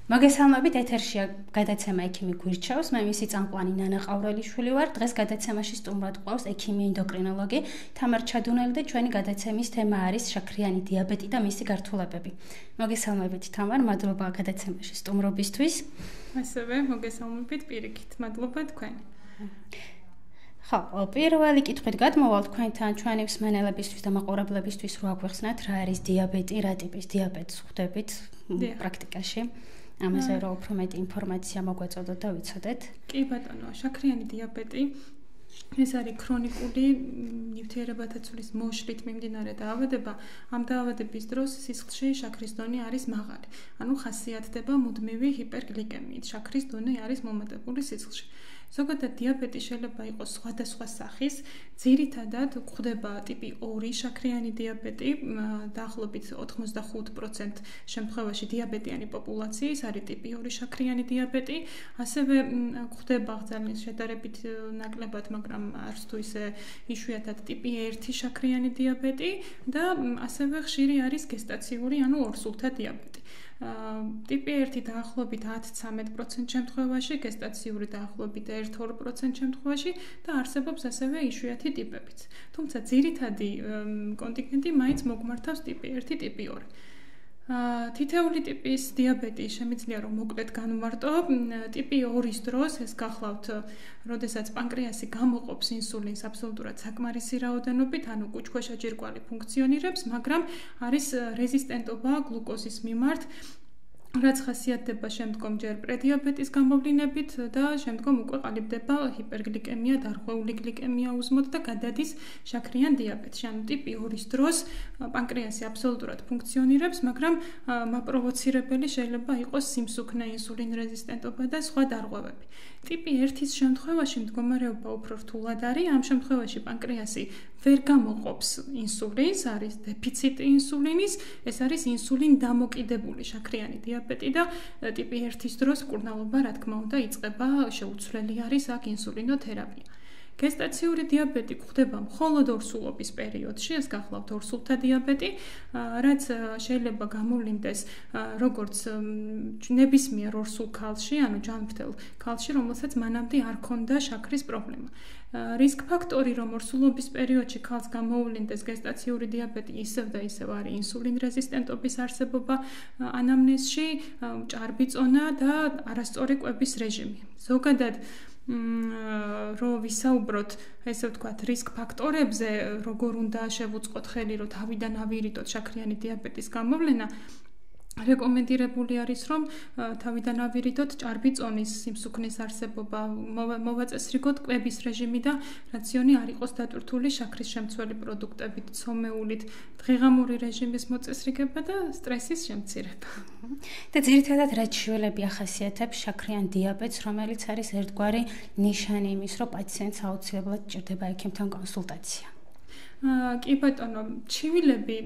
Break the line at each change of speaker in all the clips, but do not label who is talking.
მოგესალმებით, ეთერშია გადაცემა ექიმი გვირჩევს. მე მისი წამყვანი ნანა ყავრელიშვილი ვარ. დღეს გადაცემაში სტუმრად გვყავს ექიმი ენდოკრინოლოგი თამარ ჩადუნელი და ჩვენი გადაცემის თემა არის შაქრიანი დიაბეტი და მისი გართულებები. მოგესალმებით, თამარ, მადლობა გადაცემაში სტუმრობისთვის.
ასევე მოგესალმებით პირიქით, მადლობა თქვენ.
ხო, პირველი კითხვით გადმოვალ თქვენთან ჩვენი მსმენელებისთვის და მაყურებლებისთვის რო აგვეხსნათ რა არის დიაბეტი, რა ტიპის დიაბეტს ხვდებით პრაქტიკაში. ამაზე რა უფრო მეტი ინფორმაცია მოგვეწოდოთ და ვიცოდეთ.
კი ბატონო, შაქრიანი დიაბეტი ეს არის ქრონიკული ნივთიერებათა ცვლის მოშლით მიმდინარე დაავადება. ამ დაავადების დროს სისხლში შაქრის დონე არის მაღალი. ანუ ხასიათდება მუდმივი ჰიპერგლიკემიით. შაქრის დონე არის მომატებული სისხლში. ზოგადად დიაბეტი შეიძლება იყოს სხვადასხვა სახის. ძირითადად გვხვდება ტიპი 2 შაქრიანი დიაბეტი, დაახლოებით 85% შემთხვევაში დიაბეტიანი პოპულაციის არის ტიპი 2 შაქრიანი დიაბეტი. ასევე გვხვდება ძალიან შედარებით ნაკლებად, მაგრამ არც თუ ისე იშვიათად ტიპი 1 შაქრიანი დიაბეტი და ასევე ხშირი არის გესტაციური, ანუ ორსულთა დიაბეტი. ტიპი 1 დაახლოებით 10-13% შემთხვევაში, გესტაციური დაახლოებით 1-2% შემთხვევაში და არსებობს ასევე იშვიათი ტიპებიც. თუმცა ძირითადი კონტინგენტი მაინც მოგმართავს ტიპი 1, ტიპი 2. თითეული ტიპის დიაბეტი შემიძლია რომ მოკლედ განვმარტო. ტიპი 2-ის დროს ეს გახლავთ, როდესაც პანკრეასი გამოყოფს ინსულინს აბსოლუტურად საკმარისი რაოდენობით, ანუ კუჭქვეშა ჯირკვალი ფუნქციონირებს, მაგრამ არის რეზისტენტობა გლუკოზის მიმართ, რაც ხასიათდება შემდგომ ჯერ პრედიაბეტის გამოვლინებით და შემდგომ უკვე ყალიბდება ჰიპერგლიკემია, დარღვეული გლიკემია узმოდ და გადადის შაქრიან დიაბეტში. ანუ ტიპი 2-ის დროს პანკრეასი აბსოლუტურად ფუნქციონირებს, მაგრამ მაპროვოცირებელი შეიძლება იყოს სიმსუქნე, ინსულინ რეზისტენტობა და სხვა დარღვევები. ტიპი 1-ის შემთხვევაში მდგომარეობა უფრო რთულად არის. ამ შემთხვევაში პანკრეასი ვერ გამოყოფს ინსულინს, არის დეფიციტი ინსულინის, ეს არის ინსულინ დამოკიდებული შაქრიანი დიაბეტი და ტიპი 1-ის დროს მკურნალობა, რა თქმა უნდა, იწყება, შეუცვლელი არის აქ ინსულინოთერაპია. გესტაციური დიაბეტი გვხვდება მხოლოდ ორსულობის პერიოდში, ეს გახლავთ ორსულთა დიაბეტი, რაც შეიძლება გამოვლინდეს როგორც ნებისმიერ ორსულ ქალში, ანუ ჯანმრთელ ქალში, რომელსაც მანამდე არ ჰქონდა შაქრის პრობლემა. რისკ ფაქტორი, რომ ორსულობის პერიოდში ქალს გამოუვლინდეს გესტაციური დიაბეტი, ისევ და ისევ არის ინსულინ რეზისტენტობის არსებობა ანამნეზში, ჭარბი წონა და არასწორი კვების რეჟიმი. ზოგადად რო ვისაუბროთ, ესე ვთქვათ, რისკ ფაქტორებზე, როგორ უნდა შევუწყოთ ხელი, რომ თავიდან ავირიდოთ შაქრიანი დიაბეტის გამოვლენა, რეკომენდირებული არის, რომ თავიდან ავირიდოთ ჭარბი წონის სიმსუქნის არსებობა, მოვაწესრიგოთ კვების რეჟიმი და რაციონი არ იყოს დატვირთული შაქრის შემცველი პროდუქტებით, ცომეულით, დღეღამური რეჟიმის მოწესრიგება და სტრესის შემცირება.
და ძირითადად რა ჩვენები ახასიათებს შაქრიან დიაბეტს, რომელიც არის ერთგვარი ნიშანი იმის, რომ პაციენტს აუცილებლად ჭირდება ექიმთან კონსულტაცია.
კი ბატონო, ჩივილები,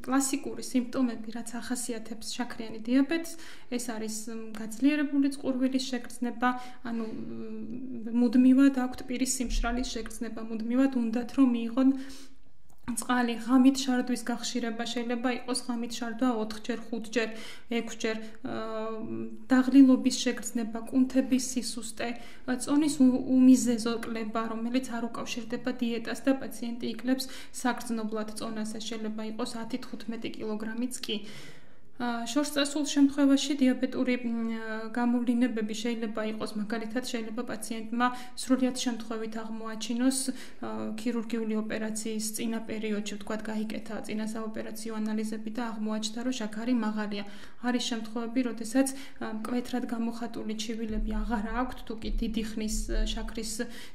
კლასიკური სიმპტომები, რაც ახასიათებს შაქრიანი დიაბეტს, ეს არის გაძლიერებული წყურვილის შეგრძნება, ანუ მუდმივად აქვთ პირის სიმშრალის შეგრძნება, მუდმივად უნდათ რომ მიიღონ წყალი, ღამით შარდვის გახშირება, შეიძლება იყოს ღამით შარდვა 4-ჯერ, 5-ჯერ, 6-ჯერ, დაღლილობის შეგრძნება, კუნთების სისუსტე, წონის უმიზეზო კლება, რომელიც არ უკავშირდება დიეტას და პაციენტი იკლებს საგრძნობლად წონას, შეიძლება იყოს 10-15 კილოგრამიც კი. შორს წასულ შემთხვევაში დიაბეტური გამოვლინებები შეიძლება იყოს, მაგალითად შეიძლება პაციენტმა სრულიად შემთხვევით აღმოაჩინოს ქირურგიული ოპერაციის წინა პერიოდში, ვთქვათ, გაიკეთა წინასაოპერაციო ანალიზები და აღმოაჩნდა, რომ შაქარი მაღალია. არის შემთხვევები, როდესაც მკვეთრად გამოხატული ჩივილები აღარ აქვთ, თუ კი დიდი ხნის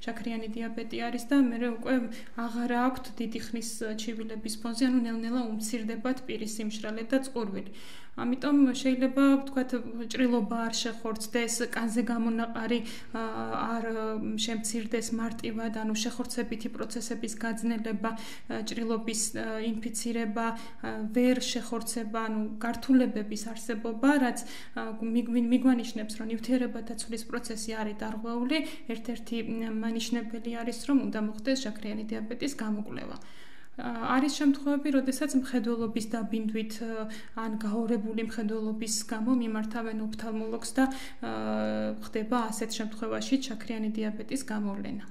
შაქრიანი დიაბეტი არის და მე უკვე აღარ აქვთ დიდი ხნის ჩივილების ფონზე, ანუ ნელ-ნელა უმცირდებათ პირის სიმშრალე და წყურვილი. ამიტომ შეიძლება ვთქვათ, ჭრილობა არ შეხორცდეს, კანზე გამონაყარი არ შემცირდეს მარტივად, ანუ შეხორცებითი პროცესების გაძნელება, ჭრილობის ინფიცირება, ვერ შეხორცება, ანუ გართულებების არსებობა, რაც მიგვანიშნებს, რომ ნივთიერებათა ცვლის პროცესი არის დარღვეული, ერთ-ერთი მანიშნებელი არის, რომ უნდა მოხდეს შაქრიანი დიაბეტის გამოკვლევა. არის შემთხვევები, როდესაც მხედველობის დაბინდვით ან გაორებული მხედველობის გამო მიმართავენ ოფთალმოლოგს და ხდება ასეთ შემთხვევაში შაქრიანი დიაბეტის გამოვლენა.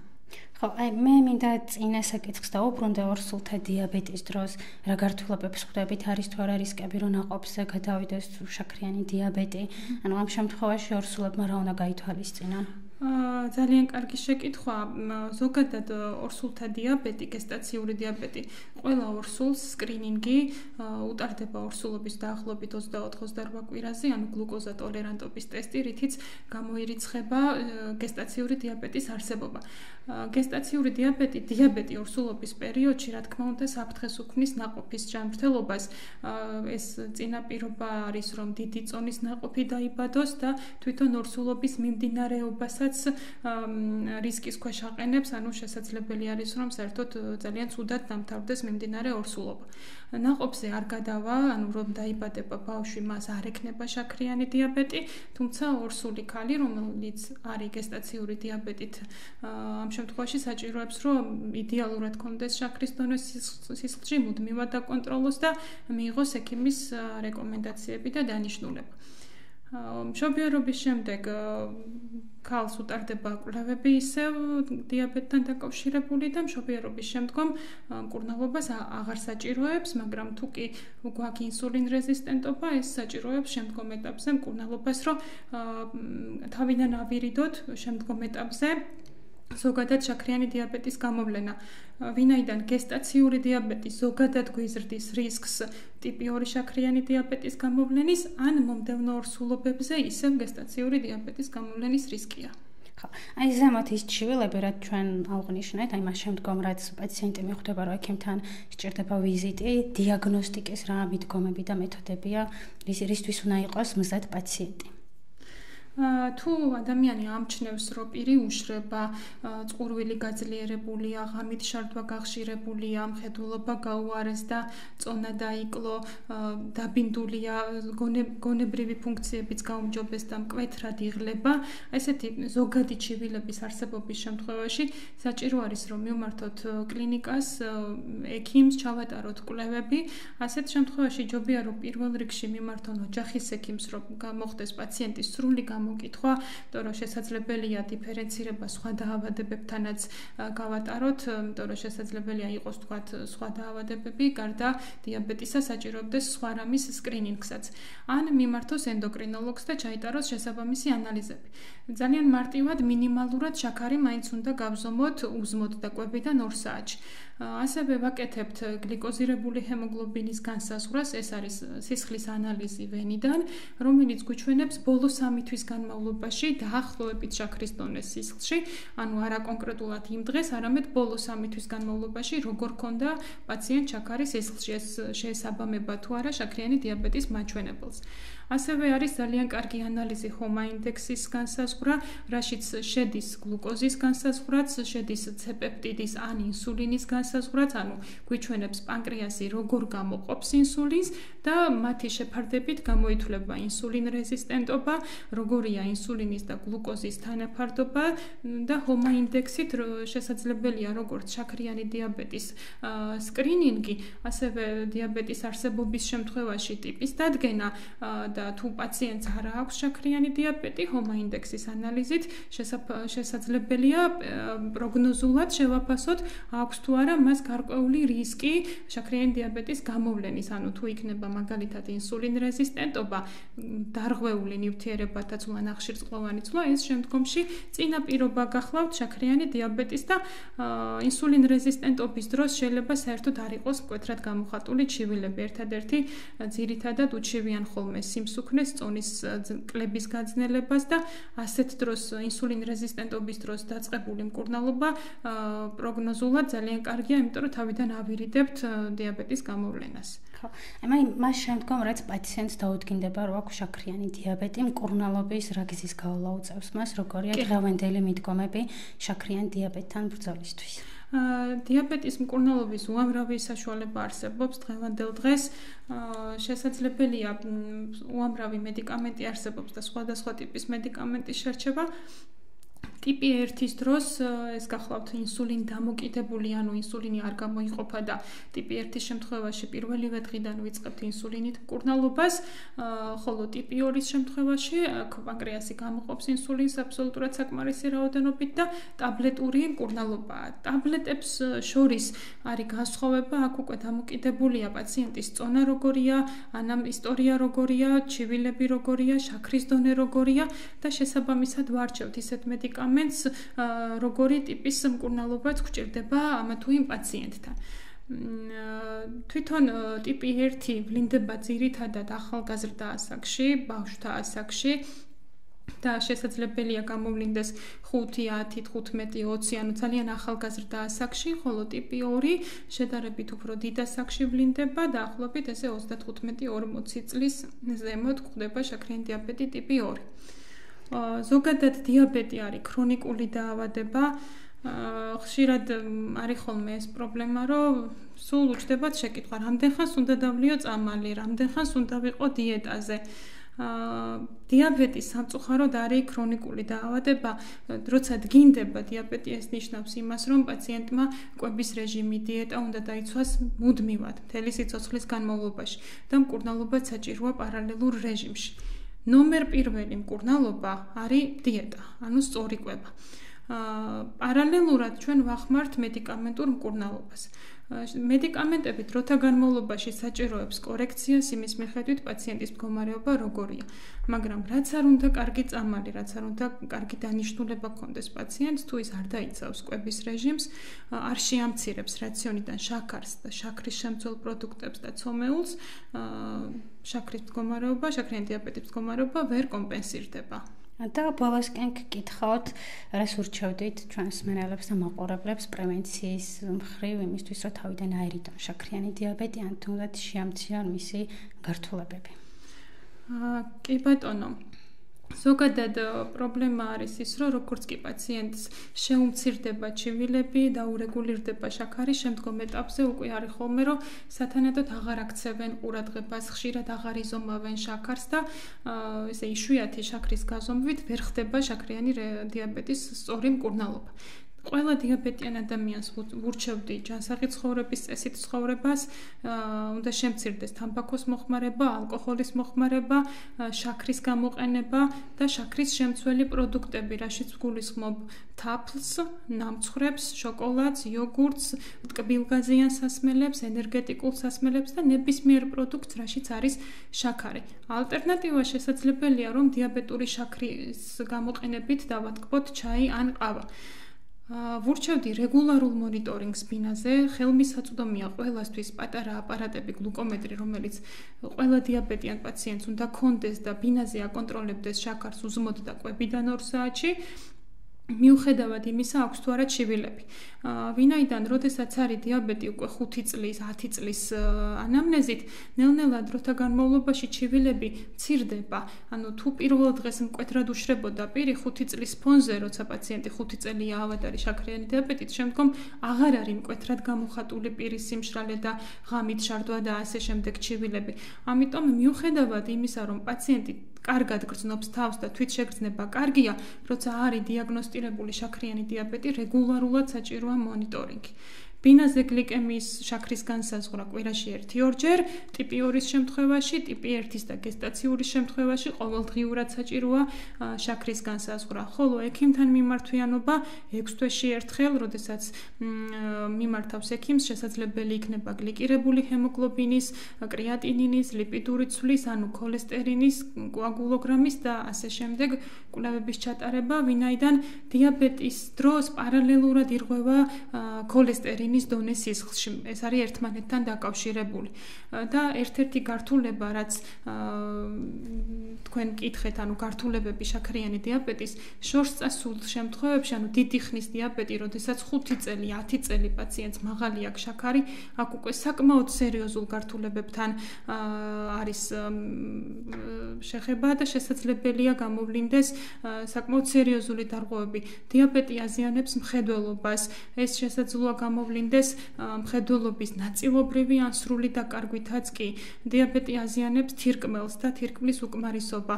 ხო, მე მინდა წინ ესაკითხს დავუბრუნდე ორსულთა დიაბეტის დროს, რა გართულებებს ხვდებით, არის თუ არა რისკები, რომ ნაყოფზე გადავიდეს შაქრიანი დიაბეტი? ანუ ამ შემთხვევაში ორსულებმა რა უნდა გაითვალისწინონ?
ძალიან კარგი შეკითხვა. ზოგადად ორსულთა დიაბეტი, გესტაციური დიაბეტი, ყველა ორსულს სკრინინგი უტარდება ორსულობის დაახლოებით 24-28 კვირაზე, ანუ გლუკოზა ტოლერანტობის ტესტი, რითიც გამოირიცხება გესტაციური დიაბეტის არსებობა. გესტაციური დიაბეტი ორსულობის პერიოდში, რა თქმა უნდა, საფრთხეს უქმნის ნაყოფის ჯანმრთელობას. ეს წინაპირობა არის, რომ დიდი წონის ნაყოფი დაიბადოს და თვითონ ორსულობის მიმდინარეობასაც რისკის ქვეშ აყენებს, ანუ შესაძლებელი არის, რომ საერთოდ ძალიან ცუდად დამთავრდეს მიმდინარე ორსულობა. ნაყოფზე არ გადავა, ანუ რომ დაიბადება ბავშვი, მას არ ექნება შაქრიანი დიაბეტი, თუმცა ორსული ქალი, რომელიც არის გესტაციური დიაბეტით, ამ შემთხვევაში საჭიროებს, რომ იდეალურად კონდეს შაქრის დონე სისხლში, მუდმივად დაკონტროლოს და მიიღოს ექიმის რეკომენდაციები და დანიშნულება. მშობიარობის შემდეგ ქალს უტარდება კვლევები ისევ დიაბეტთან დაკავშირებული და მშობიარობის შემდგომ მკურნალობას აღარ საჭიროებს, მაგრამ თუ კი გვაქვს ინსულინ რეზისტენტობა, ეს საჭიროებს შემდგომ ეტაპზე მკურნალობას, რომ თავიდან ავირიდოთ შემდგომ ეტაპზე ზოგადად შაქრიანი დიაბეტის გამოვლენა. ვინაიდან გესტაციური დიაბეტი ზოგადად გვიზრდის რისკს ტიპი 2 შაქრიანი დიაბეტის გამოვლენის ან მომდევნო ორსულობებზე ისევ გესტაციური დიაბეტის გამოვლენის რისკია.
ხო, აი ზემოთ ის ჩივილები, რაც ჩვენ ავღნიშნეთ, აი მას შემდგომ რაც პაციენტი მიხვდება, რომ ექიმთან სჭირდება ვიზიტი, დიაგნოსტიკის რა მიდგომები და მეთოდებია, რისთვის უნდა იყოს მზად პაციენტი.
თუ ადამიანი ამჩნევს, რომ პირი უშრება, წყურვილი გაძლიერებულია, ღამით შარდვა გახშირებულია, მხედველობა გაუარეს და წონა დაიკლო, დაბინდულია, გონებრივი ფუნქციებიც გაუმჯობეს და მკვეთრად იღლება, ესეთი ზოგადი ჩივილების არსებობის შემთხვევაში საჭირო არის, რომ მივმართოთ კლინიკას, ექიმს, ჩავატაროთ კვლევები. ასეთ შემთხვევაში ჯობია, რომ პირველ რიგში მიმართონ ოჯახის ექიმს, რომ გამოხდეს პაციენტის სრული მოკითხვა, იმიტომ რომ შესაძლებელია დიფერენცირება სხვა დაავადებებთანაც გავატაროთ, იმიტომ რომ შესაძლებელია იყოს თქვათ სხვა დაავადებები, გარდა დიაბეტისა საჭიროებდეს სხვა რამის სკრინინგსაც. ან მიმართოს ენდოკრინოლოგს და ჩაიტაროს შესაბამისი ანალიზები. ძალიან მარტივად მინიმალურად შაქარი მაინც უნდა გავზომოთ უზმოდ და კვებიდან 2 საათში. ასევე ვაკეთებთ გლიკოზირებული ჰემოგლობინის განსაზღვრას, ეს არის სისხლის ანალიზი ვენიდან, რომელიც გვიჩვენებს ბოლო 3 თვის განმავლობაში დაახლოებით შაქრის დონეს სისხლში, ანუ არა კონკრეტულად იმ დღეს, არამედ ბოლო 3 თვის განმავლობაში როგორ ქონდა პაციენტ შაქარი სისხლში, ეს შეესაბამება თუ არა შაქრიანი დიაბეტის მაჩვენებელს. ასევე არის ძალიან კარგი ანალიზი ჰომა ინდექსის განსაზღვრა, რაშიც შედის გლუკოზის განსაზღვრაც, შედის ცეპეპტიდის ან ინსულინის განსაზღვრაც, ანუ გვიჩვენებს პანკრეასი როგორ გამოყოფს ინსულინს და მათი შეფარდებით გამოითვლება ინსულინ რეზისტენტობა, როგორია ინსულინის და გლუკოზის თანაფარდობა და ჰომა ინდექსით შესაძლებელია როგორც შაქრიანი დიაბეტის სკრინინგი, ასევე დიაბეტის არსებობის შემთხვევაში ტიპის დადგენა და თუ პაციენტს არ აქვს შაქრიანი დიაბეტი, ჰომა ინდექსის ანალიზით შესაძლებელია პროგნოზულად შევაფასოთ, აქვს თუ არა მას გარკვეული რისკი შაქრიანი დიაბეტის გამოვლენის, ანუ თუ იქნება მაგალითად ინსულინ რეზისტენტობა, დარღვეული ნივთიერებათა ცვლა, ნახშირწყლოვანი ცვლა, ეს შემდგომში წინაპირობა გახლავთ შაქრიანი დიაბეტის და ინსულინ რეზისტენტობის დროს შეიძლება საერთოდ არ იყოს მკვეთრად გამოხატული ჩივილები. ერთადერთი ძირითადად უჩივიან ხოლმე სიმსუქნეს, წონის კლების გაძნელებას და ასეთ დროს ინსულინ რეზისტენტობის დროს დაწყებული მკურნალობა პროგნოზულად ძალიან კარგია, იმიტომ რომ თავიდან ავირიდებთ დიაბეტის გამოვლენას.
ხო, აი მას შემდგომ რაც პაციენტს დაუდგინდება, რომ აქვს შაქრიანი დიაბეტი, მკურნალობის რა გზის გავლა უწევს მას, როგორია დღევანდელი მიდგომები შაქრიან დიაბეტთან ბრძოლისთვის?
დიაბეტის მკურნალობის უამრავი საშუალება არსებობს დღევანდელ დღეს. შესაძლებელია უამრავი მედიკამენტი არსებობს და სხვადასხვა ტიპის მედიკამენტის შერჩევა. ტიპი 1-ის დროს ეს გახლავთ ინსულინ დამოკიდებული, ანუ ინსულინი არ გამოიყოფა და ტიპი 1-ის შემთხვევაში პირველივე დღიდან ვიწყებთ ინსულინით მკურნალობას, ხოლო ტიპი 2-ის შემთხვევაში პანკრეასი გამოყოფს ინსულინს აბსოლუტურად საკმარისი რაოდენობით და ტაბლეტური მკურნალობაა. ტაბლეტებს შორის არის განსხვავება, აქ უკვე დამოკიდებულია პაციენტის წონა როგორია, ისტორია როგორია, ჩივილები როგორია, შაქრის დონე როგორია და შესაბამისად ვარჩევთ ისეთ მედიკამენტს, როგორი ტიპის მკურნალობაც გვჭირდება ამა თუ იმ პაციენტთან. თვითონ ტიპი 1 ვლინდება ძირითადად ახალგაზრდა ასაკში, ბავშვთა ასაკში და შესაძლებელია გამოვლინდეს 5, 10, 15, 20, ანუ ძალიან ახალგაზრდა ასაკში, ხოლო ტიპი 2 შედარებით უფრო დიდ ასაკში ვლინდება, დაახლოებით ესე 35-40 წლის ზემოთ გვხვდება შაქრიანი დიაბეტი ტიპი 2. ზოგადად დიაბეტი არის ქრონიკული დაავადება. ხშირად არის ხოლმე ეს პრობლემა, რომ სულ უჩნდებათ შეკითხვა, რამდენ ხანს უნდა დავლიო წამალი, რამდენ ხანს უნდა ვიყო დიეტაზე. დიაბეტი სამწუხაროდ არის ქრონიკული დაავადება, როცა დგინდება დიაბეტი, ეს ნიშნავს იმას, რომ პაციენტმა კვების რეჟიმი, დიეტა უნდა დაიცვას მუდმივად, მთელი სიცოცხლის განმავლობაში და მკურნალობაც საჭიროა პარალელურ რეჟიმში. ნომერ პირველი მკურნალობა არის დიეტა, ანუ სწორი კვება. პარალელურად ჩვენ ვახმართ მედიკამენტურ მკურნალობას. მედიკამენტები დროთა განმავლობაში საჭიროებს კორექციას იმის მიხედვით პაციენტის მდგომარეობა როგორია. მაგრამ რაც არ უნდა კარგი წამალი, რაც არ უნდა კარგი დანიშნულება ჰქონდეს პაციენტს, თუ ის არ დაიცავს კვების რეჟიმს, არ შეამცირებს რაციონიდან შაქარს და შაქრის შემცველ პროდუქტებს და ცომეულს, შაქრის მდგომარეობა, შაქრიანი დიაბეტის მდგომარეობა ვერ კომპენსირდება.
და ბოლოსკენ გკითხავთ, რას ურჩევდით ჩვენს მენელებს და მაყურებლებს პრევენციის მხრივ იმისთვის, რომ თავიდან აერიდონ შაქრიანი დიაბეტი, ან თუნდაც შეამცირონ მისი გართულებები.
კი ბატონო. ზოგადად პრობლემა არის ის, რომ როგორც კი პაციენტს შეუმცირდება ჩივილები და ურეგულირდება შაქარი, შემდგომ ეტაპზე უკვე არის ხოლმე, რომ სათანადოდ აღარ აქცევენ ყურადღებას, ხშირად აღარ იზომავენ შაქარს და ესე იშვიათი შაქრის გაზომვით ვერ ხდება შაქრიანი დიაბეტის სწორი მკურნალობა. ყველა დიაბეტიან ადამიანს ვურჩევდი ჯანსაღი ცხოვრების წესით ცხოვრებას, უნდა შემცირდეს თამბაქოს მოხმარება, ალკოჰოლის მოხმარება, შაქრის გამოყენება და შაქრის შემცველი პროდუქტები, რაშიც ვგულისხმობ თაფლს, ნამცხრებს, შოკოლადს, იოგურტს, ტკბილგაზიან სასმელებს, ენერგეტიკულ სასმელებს და ნებისმიერ პროდუქტს, რაშიც არის შაქარი. ალტერნატივა შესაძლებელია, რომ დიაბეტური შაქრის გამოყენებით დავატკბოთ ჩაი ან ყავა. ვურჩევდი რეგულარულ მონიტორინგს ბინაზე, ხელმისაწვდომია ყველასთვის პატარა აპარატები, გლუკომეტრი, რომელიც ყველა დიაბეტიან პაციენტს უნდა ჰქონდეს და ბინაზე აკონტროლებდეს შაქარს უზმოდ და კვებიდან 2 საათში. მიუხედავად იმისა, აქვს თუ არა ჩივილები. ვინაიდან როდესაც არის დიაბეტი უკვე 5 წლის, 10 წლის ანამნეზით, ნელ-ნელა დროთა განმავლობაში ჩივილები მცირდება. ანუ თუ პირველ დღეს მკვეთრად უშრებოდა პირი 5 წლის ფონზე, როცა პაციენტი 5 წელია ავად არის შაქრიანი დიაბეტით, შემდგომ აღარ არის მკვეთრად გამოხატული პირის სიმშრალე და ღამით შარდვა და ასე შემდეგ ჩივილები. ამიტომ მიუხედავად იმისა, რომ პაციენტი კარგად გრძნობს თავს და თვითშეგრძნება კარგია, როცა არის დიაგნოსტირებული შაქრიანი დიაბეტი, რეგულარულად საჭიროა მონიტორინგი. ბინაზე გლიკემიის შაქრის განსაზღვრა კვირაში 1-2 ჯერ, ტიპი 2-ის შემთხვევაში, ტიპი 1-ის და გესტაციური შემთხვევაში ყოველდღიურად საჭიროა შაქრის განსაზღვრა. ხოლო ექიმთან მიმართვიანობა 6 თვეში ერთხელ, როდესაც მიმართავს ექიმს, შესაძლებელი იქნება გლიკირებული ჰემოგლობინის, კრეატინინის, ლიპიდური ცვლის, ანუ ქოლესტერინის, კოაგულოგრამის და ასე შემდეგ კვლევების ჩატარება, ვინაიდან დიაბეტის დროს პარალელურად ირღვევა ქოლესტერინის დონე სისხლში. ეს არის ერთმანეთთან დაკავშირებული. და ერთ-ერთი გართულება, რაც თქვენ მკითხეთ, ანუ გართულებები შაქრიანი დიაბეტის, შორს წასულ შემთხვევებში, ანუ დიდი ხნის დიაბეტი, როდესაც 5 წელი, 10 წელი პაციენტს მაღალი აქვს შაქარი, აქ უკვე საკმაოდ სერიოზულ გართულებებთან არის შეხება და შესაძლებელია გამოვლინდეს საკმაოდ სერიოზული დარღვევები. დიაბეტი აზიანებს მხედველობას, ეს შესაძლოა გამოვლინდეს გამოვლინდეს მხედველობის ნაწილობრივი ან სრული დაკარგვითაც კი დიაბეტი აზიანებს თირკმელს და თირკმლის უკმარისობა,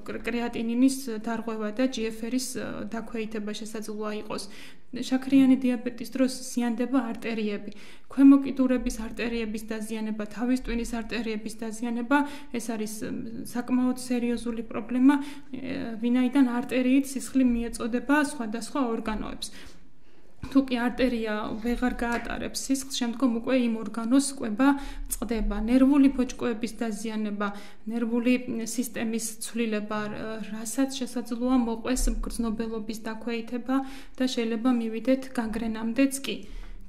კრეატინინის დარღვევა და GFR-ის დაქვეითება შესაძლოა იყოს. შაქრიანი დიაბეტის დროს ზიანდება არტერიები, ქვემო კიდურების არტერიების დაზიანება, თავის ტვინის არტერიების დაზიანება, ეს არის საკმაოდ სერიოზული პრობლემა, ვინაიდან არტერიით სისხლი მიეწოდება სხვადასხვა ორგანოებს. თუ კი არტერია ვეღარ გაატარებს სისხლს, შემდგომ უკვე იმ ორგანოს კვება წყდება. ნერვული ბოჭკოების დაზიანება, ნერვული სისტემის ცვლილება, რასაც შესაძლოა მოყვეს მგრძნობელობის დაქვეითება და შეიძლება მივიდეთ განგრენამდეც კი.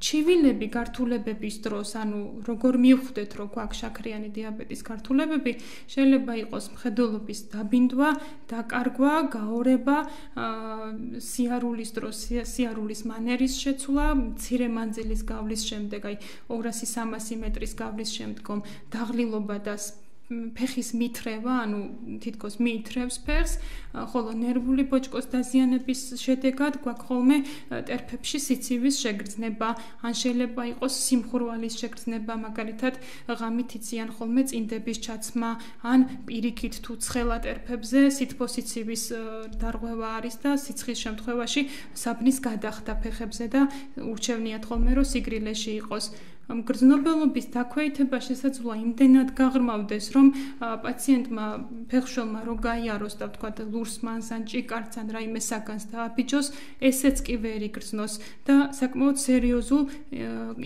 ჩივილები გართულებების დროს, ანუ როგორ მივხვდეთ, რომ გვაქვს შაქრიანი დიაბეტის გართულებები, შეიძლება იყოს მხედველობის დაბინდვა, დაკარგვა, გაორება, სიარულის დროს სიარულის მანერის შეცვლა, მცირე მანძილის გავლის შემდეგ, აი 200-300 მეტრის გავლის შემდგომ დაღლილობა და ფეხის მითრევა, ანუ თითქოს მიითრევს ფეხს, ხოლო ნერვული ბოჭკოს დაზიანების შედეგად გვაქვს ხოლმე ტერფებში სიცივის შეგრძნება, ან შეიძლება იყოს სიმხურვალის შეგრძნება, მაგალითად ღამით იციან ხოლმე წინდების ჩაცმა, ან პირიქით თუ ცხელა ტერფებზე სითბოსიცივის დარღვევა არის და სიცხის შემთხვევაში საბნის გადახდა ფეხებზე და ურჩევნიათ ხოლმე რომ სიგრილეში იყოს. მგრძნობელობის დაქვეითება შესაძლოა იმდენად გაღრმავდეს, რომ პაციენტმა ფეხშველმა რო გაიაროს და ვთქვათ ლურსმანს ან ჭიკარც ან რაიმე საგანს დააბიჯოს, ესეც კი ვერ იგრძნოს და საკმაოდ სერიოზულ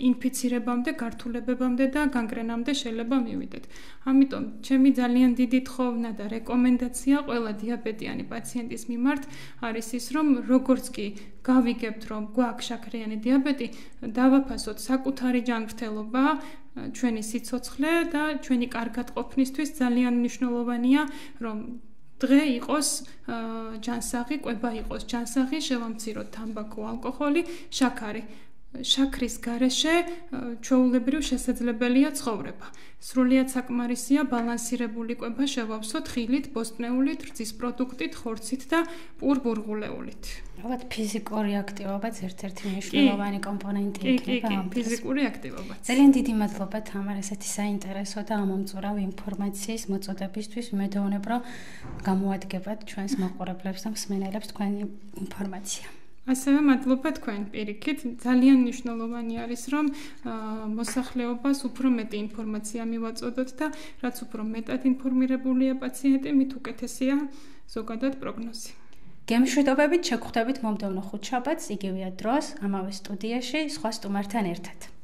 ინფიცირებამდე, გართულებებამდე და განგრენამდე შეიძლება მივიდეთ. ამიტომ ჩემი ძალიან დიდი თხოვნა და რეკომენდაცია ყველა დიაბეტიანი პაციენტის მიმართ არის ის, რომ როგორც კი გავიგებთ, რომ გვაქვს შაქრიანი დიაბეტი, დავაფასოთ საკუთარი ჯანმრთელობა, ჩვენი სიცოცხლე და ჩვენი კარგად ყოფნისთვის ძალიან მნიშვნელოვანია, რომ დღე იყოს ჯანსაღი, კვება იყოს ჯანსაღი, შევამციროთ თამბაქო, ალკოჰოლი, შაქარი. შაქრის გარეშე ჩვეულებრივ შესაძლებელია ცხოვრება. სრულიად საკმარისია ბალანსირებული კვება შევავსოთ ხილით, ბოსტნეულით, რძის პროდუქტით, ხორცით და პურბურღულეულით.
ალბათ ფიზიკური აქტივობაც ერთ-ერთი მნიშვნელოვანი კომპონენტი იქნება ამ
ფიზიკური აქტივობაც.
ძალიან დიდი მადლობა თამარ, ესეთი საინტერესო და ამომწურავი ინფორმაციის მოწოდებისთვის. მედეუნებ, რომ გამოადგებათ ჩვენს მაყურებლებს და მსმენელებს თქვენი ინფორმაცია.
ასევე მადლობა თქვენ პირიქით. ძალიან მნიშვნელოვანი არის, რომ მოსახლეობას უფრო მეტი ინფორმაცია მივაწოდოთ და რაც უფრო მეტად ინფორმირებულია პაციენტი, მით უკეთესია ზოგადად პროგნოზი.
გემშვიდობებით შეგხვდებით მომდევნო ხუთშაბათს, იგივე დროს, ამავე სტუდიაში, სხვა სტუმართან ერთად.